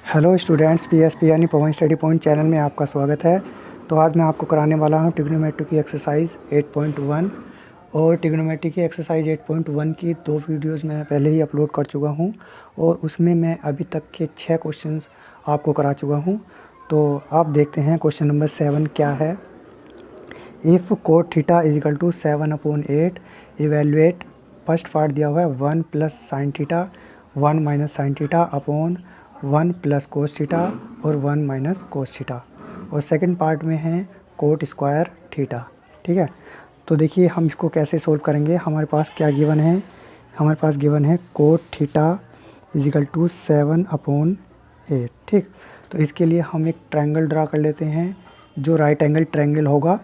Hello students, PSP यानी पवन study point channel में आपका स्वागत है। तो आज मैं आपको कराने वाला हूं ट्रिग्नोमेट्री की एक्सरसाइज 8.1 और ट्रिग्नोमेट्री की एक्सरसाइज 8.1 की 2 वीडियोस मैं पहले ही अपलोड कर चुका हूं और उसमें मैं अभी तक के 6 क्वेश्चंस आपको करा चुका हूं। तो आप देखते हैं क्वेश्चन नंबर 7 क्या है। If cot theta is equal to 7/8 evaluate. First part दिया हुआ है 1 plus sine theta 1 minus sine theta upon 1 plus cos theta और 1 माइनस कोस थीटा, और सेकंड पार्ट में है कोट स्क्वायर थीटा। ठीक है, तो देखिए हम इसको कैसे सोल्व करेंगे। हमारे पास क्या गिवन है, हमारे पास गिवन है cot theta is equal to 7/8। ठीक, तो इसके लिए हम एक ट्रायंगल ड्रा कर लेते हैं जो राइट एंगल ट्रायंगल होगा।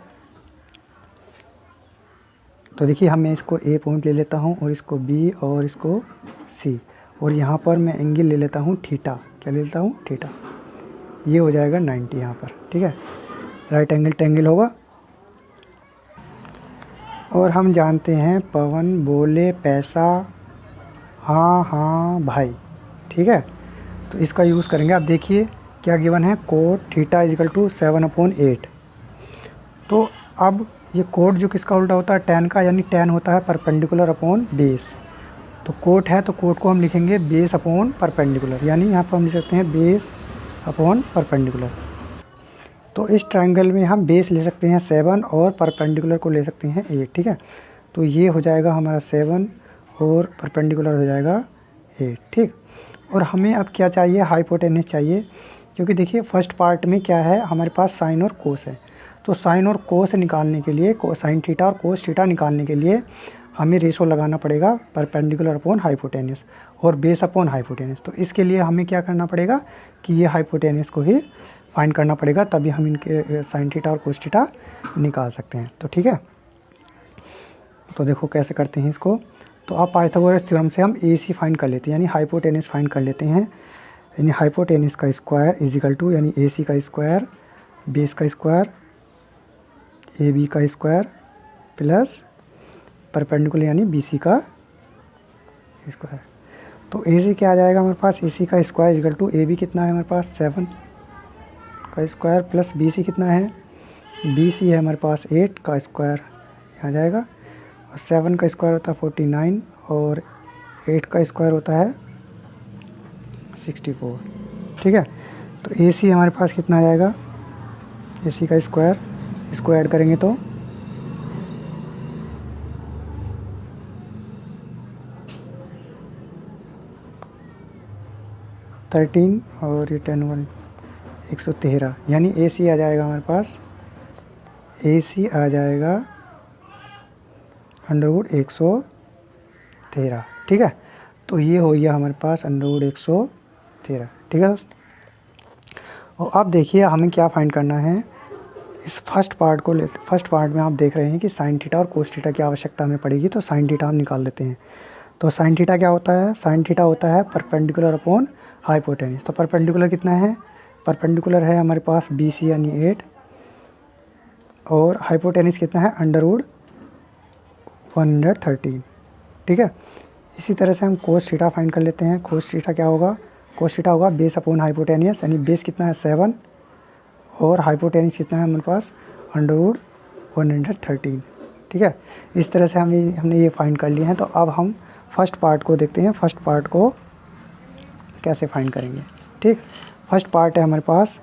तो देखिए मैं इसको ए पॉइंट ले लेता हूँ और इसको बी और इसको सी, और यहाँ पर मैं एंगल ले लेता हूँ थीटा। क्या ले लेता हूँ? थीटा। ये हो जाएगा 90 यहाँ पर। ठीक है, राइट एंगल ट्रायंगल होगा। और हम जानते हैं पवन बोले पैसा हाँ हाँ भाई। ठीक है, तो इसका यूज़ करेंगे। अब देखिए क्या गिवन है, cot theta is equal to 7/8। तो अब ये कोट जो किसका उल्टा होता है, tan का, यानी tan होता है परपेंडिकुलर अपॉन बेस। तो कोट है तो कोट को हम लिखेंगे बेस अपॉन परपेंडिकुलर, यानी यहाँ पर हम लिख सकते हैं बेस अपॉन परपेंडिकुलर। तो इस ट्रायंगल में हम बेस ले सकते हैं 7 और परपेंडिकुलर को ले सकते हैं 8। ठीक है, तो ये हो जाएगा हमारा 7 और परपेंडिकुलर हो जाएगा 8। ठीक, और हमें अब क्या चाहिए, हाइपोटेनस चाहिए। क्योंकि देखिए फर्स्ट पार्ट में क्या है, हमारे पास साइन और कोस है। तो साइन और कोस निकालने के लिए, साइन थीटा और कोस थीटा निकालने के लिए हमें रेशो लगाना पड़ेगा परपेंडिकुलर अपॉन हाइपोटेनस और बेस अपॉन हाइपोटेनस। तो इसके लिए हमें क्या करना पड़ेगा कि ये हाइपोटेनस को ही फाइंड करना पड़ेगा, तभी हम इनके साइन थीटा और कोस थीटा निकाल सकते हैं। तो ठीक है, तो देखो कैसे करते हैं इसको। तो आप पाइथागोरस थ्योरम से हम ए सी फाइंड कर लेते हैं, यानी हाइपोटेनस फाइंड कर लेते हैं। यानी हाइपोटेनस का स्क्वायर इज इक्वल टू, यानी ए सी का स्क्वायर बेस का स्क्वायर ए बी का स्क्वायर प्लस परपेंडिकुलर यानी बी सी का स्क्वायर। तो ए सी क्या आ जाएगा हमारे पास, ए सी का square is equal to A B कितना है हमारे पास 7 का स्क्वायर प्लस बी सी कितना है, बी सी है हमारे पास 8 का स्क्वायर आ जाएगा, और 7 का स्क्वायर होता है 49 और 8 का स्क्वायर होता है 64। ठीक है, तो ए सी हमारे पास कितना आ जाएगा, ए सी का स्क्वायर, इसको ऐड करेंगे तो 13 और ये 10 1 113, यानी ए सी आ जाएगा हमारे पास, ए सी आ जाएगा अंडरवुड 113। ठीक है, तो ये हो गया हमारे पास अंडरवुड 113। ठीक है दोस्त, और अब देखिए हमें क्या फाइंड करना है। इस फर्स्ट पार्ट को लेते, फर्स्ट पार्ट में आप देख रहे हैं कि साइन थीटा और कोस थीटा की आवश्यकता हमें पड़ेगी, तो साइन थीटा हम निकाल लेते हैं। तो साइन थीटा क्या होता है, साइन थीटा होता है परपेंडिकुलर अपॉन हाइपोटेनस। तो परपेंडिकुलर कितना है, परपेंडिकुलर है हमारे पास बी सी यानी 8, और हाइपोटेनस कितना है अंडरवुड 113। ठीक है, इसी तरह से हम कोस थीटा फाइंड कर लेते हैं। कोस थीटा क्या होगा, कोस थीटा होगा बेस अपॉन हाइपोटेनियस, यानी बेस कितना है 7 और हाइपोटेनस कितना है हमारे पास अंडरवुड 113। ठीक है, इस तरह से हमने ये फाइंड कर लिया है। तो अब हम फर्स्ट पार्ट को देखते हैं, फर्स्ट पार्ट को कैसे फाइंड करेंगे। ठीक, फर्स्ट पार्ट है हमारे पास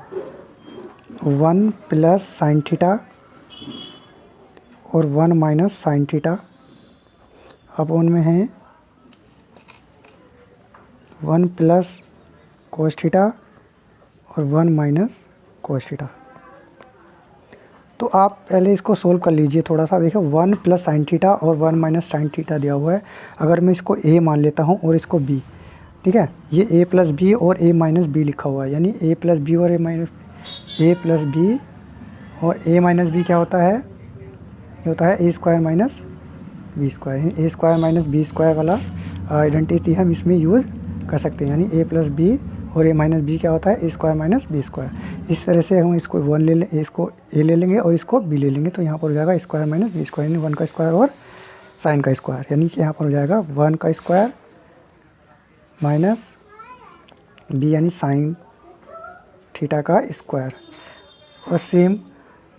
1 प्लस साइन थीटा और 1 माइनस साइन थीटा अपॉन में है 1 प्लस कोस थीटा और 1 माइनस कोस थीटा। तो आप पहले इसको सोल्व कर लीजिए थोड़ा सा। देखो 1 प्लस साइन थीटा और 1 माइनस साइन थीटा दिया हुआ है। अगर मैं इसको ए मान लेता हूँ और इसको बी, ठीक है, ये ए प्लस बी और ए माइनस बी लिखा हुआ है, यानी ए प्लस बी और ए प्लस बी और ए माइनस बी क्या होता है, ये होता है ए स्क्वायर माइनस बी स्क्वायर। ए स्क्वायर माइनस बी स्क्वायर वाला आइडेंटिटी हम इसमें यूज़ कर सकते हैं, यानी ए प्लस बी और ए माइनस बी क्या होता है ए स्क्वायर माइनस बी स्क्वायर। इस तरह से हम इसको 1 ले लें, इसको ए ले लेंगे और इसको बी ले लेंगे, तो यहाँ पर हो जाएगा स्क्वायर माइनस बी स्क्वायर, यानी 1 का स्क्वायर और साइन का स्क्वायर, यानी कि यहाँ पर हो जाएगा 1 का स्क्वायर माइनस बी यानी साइन थीटा का स्क्वायर। और सेम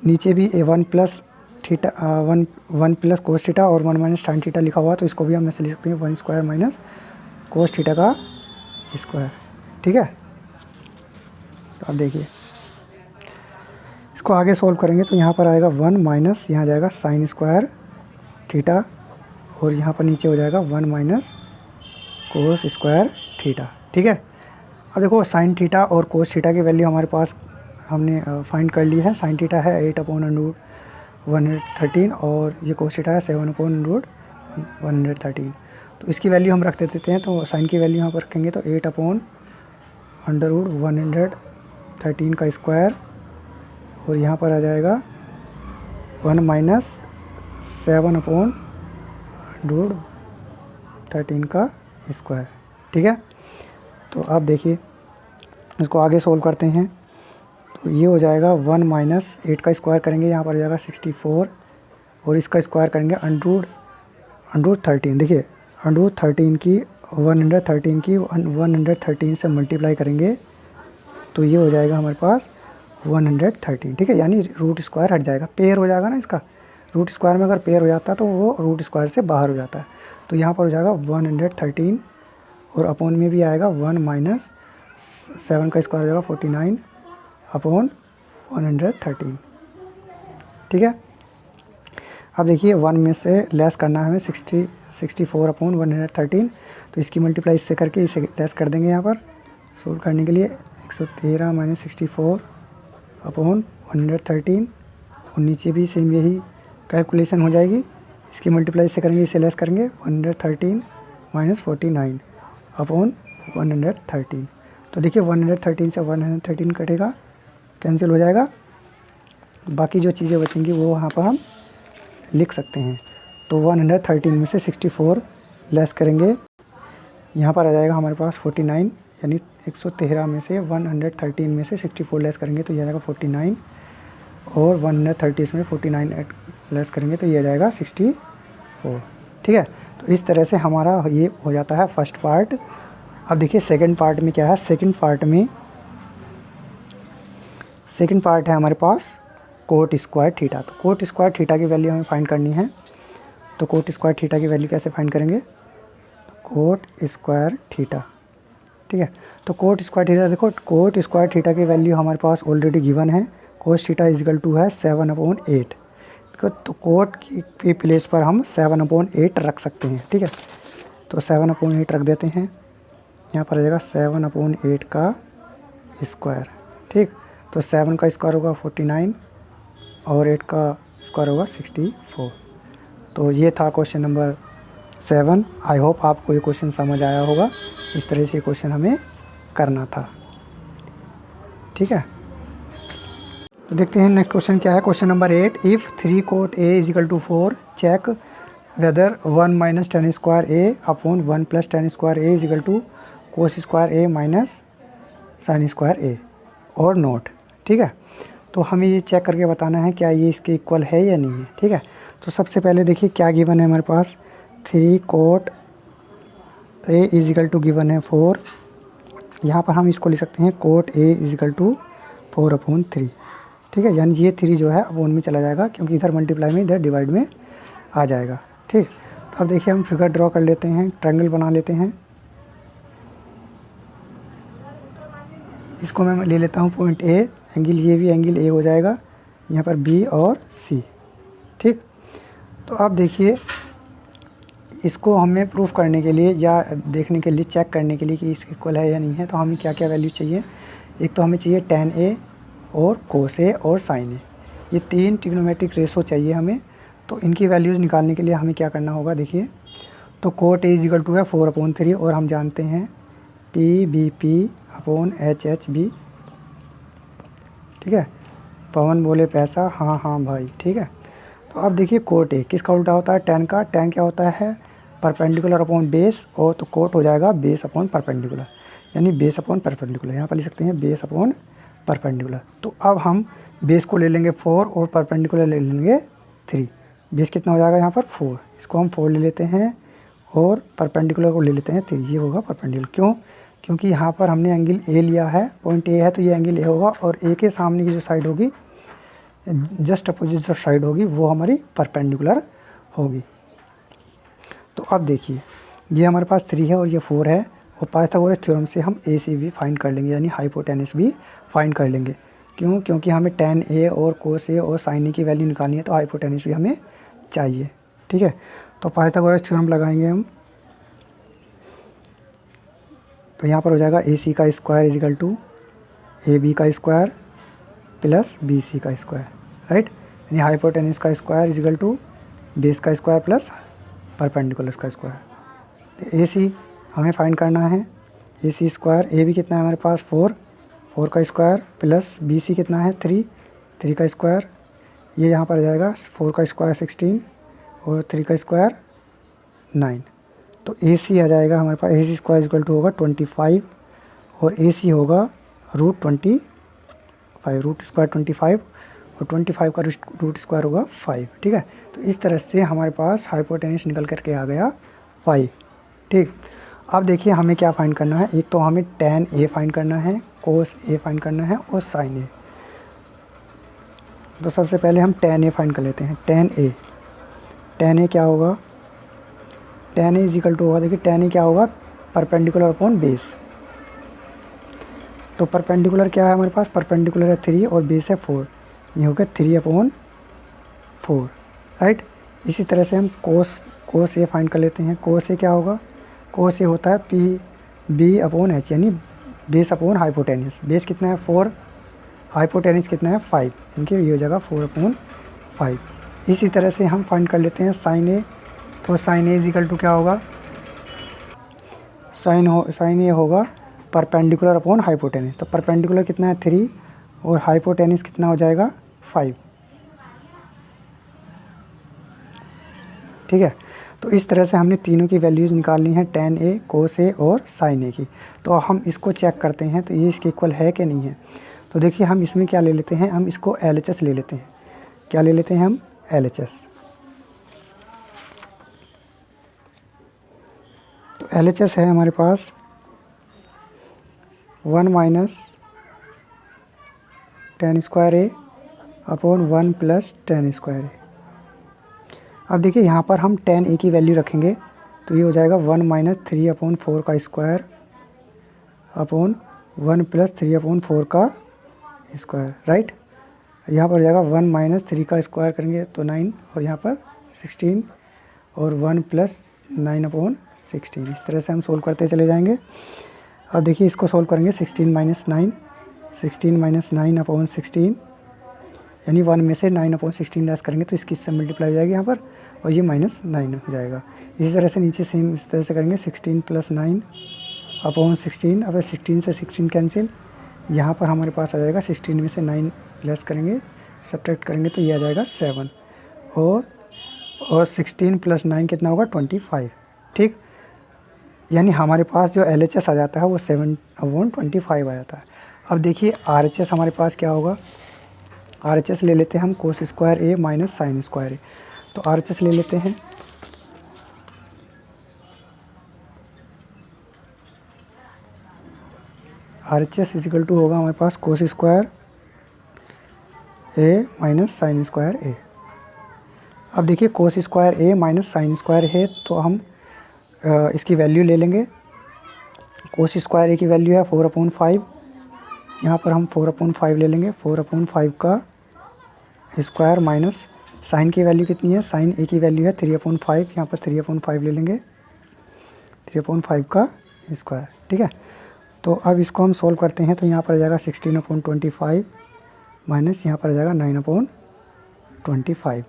नीचे भी one plus theta one plus cos theta और 1 माइनस साइन थीटा लिखा हुआ, तो इसको भी हम ऐसे लिख सकते हैं 1 स्क्वायर माइनस कोस थीटा का स्क्वायर। ठीक है, तो अब देखिए इसको आगे सोल्व करेंगे तो यहाँ पर आएगा 1 माइनस, यहाँ जाएगा साइन स्क्वायर थीटा, और यहाँ पर नीचे हो जाएगा 1 माइनस कोस स्क्वायर थीटा। ठीक है, अब देखो साइन थीटा और कोस थीटा की वैल्यू हमारे पास हमने फाइंड कर ली है। साइन थीटा है 8/113 और ये कोस थीटा है 7/113। तो इसकी वैल्यू हम रख देते हैं, तो साइन की वैल्यू यहाँ पर रखेंगे तो 8/113 का स्क्वायर, और यहाँ पर आ जाएगा 1 माइनस 7/13 का स्क्वायर। ठीक है, तो आप देखिए इसको आगे सोल्व करते हैं तो ये हो जाएगा 1 माइनस 8 का स्क्वायर करेंगे, यहाँ पर आ जाएगा 64, और इसका स्क्वायर करेंगे अंडरूट 13। देखिए अंडरूट 13 की 113 से मल्टीप्लाई करेंगे तो ये हो जाएगा हमारे पास 113। ठीक है, यानी रूट स्क्वायर हट जाएगा, पेयर हो जाएगा ना इसका। रूट स्क्वायर में अगर पेयर हो जाता तो वो रूट स्क्वायर से बाहर हो जाता है। तो यहाँ पर हो जाएगा 113, और अपॉन में भी आएगा 1 माइनस 7 का स्क्वायर हो जाएगा 49/113। ठीक है, अब देखिए 1 में से लेस करना है हमें 64/113, तो इसकी मल्टीप्लाई इससे करके इसे लेस कर देंगे। यहाँ पर सोल्व करने के लिए 113 माइनस 64/113, और नीचे भी सेम यही कैलकुलेशन हो जाएगी। इसकी मल्टीप्लाई इससे करेंगे, इसे लेस करेंगे 113 माइनस 49/113। तो देखिए 113 से 113 कटेगा, कैंसिल हो जाएगा, बाकी जो चीज़ें बचेंगी वो वहाँ पर हम लिख सकते हैं। तो 113 में से 64 लेस करेंगे, यहाँ पर आ जाएगा हमारे पास 49, यानी 113 में से 113 में से 64 लेस करेंगे तो ये आ जाएगा 49, और 130 में 49 लेस करेंगे तो ये आ जाएगा 64। ठीक है, तो इस तरह से हमारा ये हो जाता है फर्स्ट पार्ट। अब देखिए सेकंड पार्ट में क्या है। सेकंड पार्ट है हमारे पास कोट स्क्वायर थीटा। तो कोट स्क्वायर थीटा की वैल्यू हमें फाइंड करनी है। तो कोट स्क्वायर थीटा की वैल्यू कैसे फाइंड करेंगे, तो कोट स्क्वायर थीटा। ठीक है, तो कोट स्क्वायर थीटा, देखो कोट स्क्वायर थीटा की वैल्यू हमारे पास ऑलरेडी गिवन है। कोस थीटा इजिकल टू है 7/8। तो कोट की प्लेस पर हम 7/8 रख सकते हैं। ठीक है, तो 7/8 रख देते हैं, यहाँ पर आ जाएगा 7/8 का स्क्वायर। ठीक, तो 7 का स्क्वायर होगा 49 और 8 का स्क्वायर होगा 64। तो ये था क्वेश्चन नंबर 7। आई होप आपको ये क्वेश्चन समझ आया होगा। इस तरह से क्वेश्चन हमें करना था। ठीक है, तो देखते हैं नेक्स्ट क्वेश्चन क्या है। Question number 8, if 3 cot A equal to 4 check whether 1 minus tan square A upon 1 plus tan square A equal to cos square A minus sin square A और नोट। ठीक है, तो हमें ये चेक करके बताना है क्या ये इसके इक्वल है या नहीं है। ठीक है, तो सबसे पहले देखिए क्या गिवन है हमारे पास। 3 cot A equal to given है 4। यहाँ पर हम इसको लिख सकते हैं कोट ए इजिकल टू 4/3। ठीक है, यानी ये 3 जो है अपॉन में चला जाएगा, क्योंकि इधर मल्टीप्लाई में इधर डिवाइड में आ जाएगा। ठीक, तो अब देखिए हम फिगर ड्रॉ कर लेते हैं, ट्रायंगल बना लेते हैं। इसको मैं ले लेता हूँ पॉइंट ए, एंगल ये भी एंगल ए हो जाएगा, यहाँ पर बी और सी। ठीक, तो अब देखिए इसको हमें प्रूफ करने के लिए या देखने के लिए, चेक करने के लिए कि इसके इक्वल है या नहीं है, तो हमें क्या क्या वैल्यू चाहिए। एक तो हमें चाहिए tan ए और cos ए और sin ए, ये 3 ट्रिग्नोमेट्रिक रेशो चाहिए हमें। तो इनकी वैल्यूज़ निकालने के लिए हमें क्या करना होगा, देखिए तो कोट ए इजिकल टू है 4/3, और हम जानते हैं PBP/HHB। ठीक है, पवन बोले पैसा, हाँ हाँ भाई। ठीक है, तो अब देखिए कोट ए किसका उल्टा होता है, tan का। tan क्या होता है, परपेंडिकुलर अपॉन बेस, और तो कोट हो जाएगा बेस अपॉन परपेंडिकुलर, यानी बेस अपॉन परपेंडिकुलर। यहाँ पर लिख सकते हैं बेस अपॉन परपेंडिकुलर। तो अब हम बेस को ले लेंगे 4 और परपेंडिकुलर ले लेंगे 3। बेस कितना हो जाएगा यहाँ पर 4, इसको हम 4 ले लेते हैं और परपेंडिकुलर को ले लेते हैं 3। ये होगा परपेंडिकुलर। क्यों, क्योंकि यहाँ पर हमने एंगल ए लिया है, पॉइंट ए है तो ये एंगल ए होगा, और ए के सामने की जो साइड होगी, जस्ट अपोजिट जो साइड होगी वो हमारी परपेंडिकुलर होगी। तो अब देखिए ये हमारे पास 3 है और ये 4 है, और पाइथागोरस थ्योरम से हम ए सी भी फाइंड कर लेंगे, यानी हाइपोटेनस भी फाइंड कर लेंगे। क्यों? क्योंकि हमें tan ए और cos ए और sin ए की वैल्यू निकालनी है, तो हाइपोटेनस भी हमें चाहिए। ठीक है, तो पाइथागोरस थ्योरम लगाएंगे हम। तो यहाँ पर हो जाएगा ए सी का square equal to A B का स्क्वायर प्लस बी सी का स्क्वायर, राइट। यानी हाइपोटेनस का स्क्वायर इजिकल टू बेस का स्क्वायर प्लस परपेंडिकुलर का स्क्वायर। तो ए सी हमें फाइंड करना है, ए सी स्क्वायर, ए बी कितना है हमारे पास 4 का स्क्वायर प्लस बी सी कितना है 3 का स्क्वायर। ये यहाँ पर आ जाएगा 4 का स्क्वायर 16 और 3 का स्क्वायर 9। तो ए सी आ जाएगा हमारे पास, A C square equal to होगा 25 और ए सी होगा √25, रूट स्क्वायर 25 और 25 का रूट स्क्वायर होगा 5। ठीक है, तो इस तरह से हमारे पास हाइपोटेनस निकल करके आ गया 5। ठीक, अब देखिए हमें क्या फाइंड करना है। एक तो हमें tan ए फाइंड करना है, cos ए फाइंड करना है और sin ए। तो सबसे पहले हम tan ए फाइंड कर लेते हैं। tan ए क्या होगा, tan ए इजिकल टू होगा, देखिए tan ए क्या होगा, परपेंडिकुलर अपॉन बेस। तो परपेंडिकुलर क्या है हमारे पास, परपेंडिकुलर है 3 और बेस है 4, ये हो गया 3/4, राइट। इसी तरह से हम cos ए फाइंड कर लेते हैं। cos ए क्या होगा, cos ए होता है B/H, यानी बेस अपॉन हाइपोटेनस। बेस कितना है 4, हाइपोटेनस कितना है 5, इनकी ये हो जाएगा 4/5। इसी तरह से हम फाइंड कर लेते हैं sin ए। तो sin ए इजिकल टू क्या होगा, sin ए होगा परपेंडिकुलर अपॉन हाइपोटेनस। तो परपेंडिकुलर कितना है 3 और हाइपोटेनस कितना हो जाएगा 5। ठीक है, तो इस तरह से हमने तीनों की वैल्यूज़ निकालनी है, tan ए, cos ए और sin ए की। तो हम इसको चेक करते हैं तो ये इसके इक्वल है कि नहीं है। तो देखिए हम इसमें क्या ले लेते हैं, हम इसको LHS ले लेते हैं। क्या ले लेते हैं हम, LHS। तो LHS है हमारे पास 1 minus tan square A upon 1 plus tan square ए। अब देखिए यहाँ पर हम tan ए की वैल्यू रखेंगे तो ये हो जाएगा 1 माइनस 3/4 का स्क्वायर अपॉन 1 प्लस 3/4 का स्क्वायर, राइट। यहाँ पर हो जाएगा 1 माइनस 3 का स्क्वायर करेंगे तो 9 और यहाँ पर 16 और 1 प्लस 9/16। इस तरह से हम सोल्व करते चले जाएंगे। अब देखिए इसको सोल्व करेंगे, 16 माइनस 9/16 यानी 1 में से 9/16 लेस करेंगे तो इसकी इससे मल्टीप्लाई हो जाएगी यहाँ पर, और ये -9 हो जाएगा। इसी तरह से नीचे सेम इस तरह से करेंगे, 16 + 9/16। अब 16 से 16 कैंसिल, यहाँ पर हमारे पास आ जाएगा 16 में से 9 लेस करेंगे, सब्ट्रैक्ट करेंगे तो ये आ जाएगा 7 और 16 + 9 कितना होगा 25। ठीक, यानी हमारे पास जो LHS आ जाता है वो 7/25 आ जाता है। अब देखिए RHS हमारे पास क्या होगा, RHS ले लेते हैं हम cos square A minus sin square ए। तो RHS ले लेते हैं, RHS इजिकल टू होगा हमारे पास cos square A minus sin square ए। अब देखिए cos square A minus sin square है तो हम इसकी वैल्यू ले लेंगे। cos स्क्वायर ए की वैल्यू है 4/5, यहाँ पर हम 4/5 ले लेंगे। 4/5 का स्क्वायर माइनस साइन की वैल्यू कितनी है, साइन ए की वैल्यू है 3/5, यहाँ पर 3/5 ले लेंगे, 3/5 का स्क्वायर। ठीक है, तो अब इसको हम सोल्व करते हैं तो यहाँ पर आ जाएगा 16/25 माइनस यहाँ पर आ जाएगा 9/25।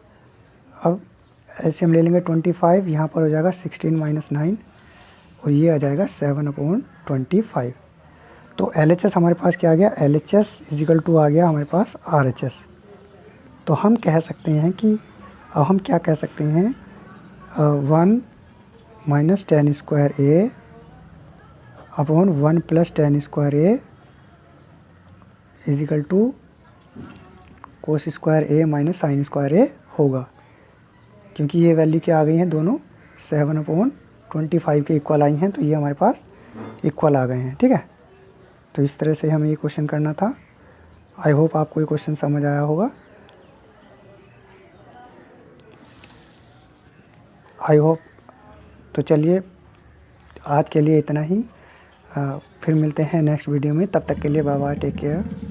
अब ऐसे हम ले लेंगे 25, यहाँ पर हो जाएगा 16 - 9 और ये आ जाएगा 7/25। तो LHS हमारे पास क्या आ गया, LHS इजिकल टू आ गया हमारे पास RHS। तो हम कह सकते हैं कि अब हम क्या कह सकते हैं, 1 minus tan square A upon 1 plus tan square A equal to cos square A minus sin square A होगा, क्योंकि ये वैल्यू क्या आ गई हैं दोनों 7/25 के इक्वल आई हैं, तो ये हमारे पास इक्वल आ गए हैं। ठीक है, तो इस तरह से हमें ये क्वेश्चन करना था। आई होप आपको ये क्वेश्चन समझ आया होगा। I hope. तो चलिए आज के लिए इतना ही। फिर मिलते हैं नेक्स्ट वीडियो में। तब तक के लिए बाय बाय, टेक केयर।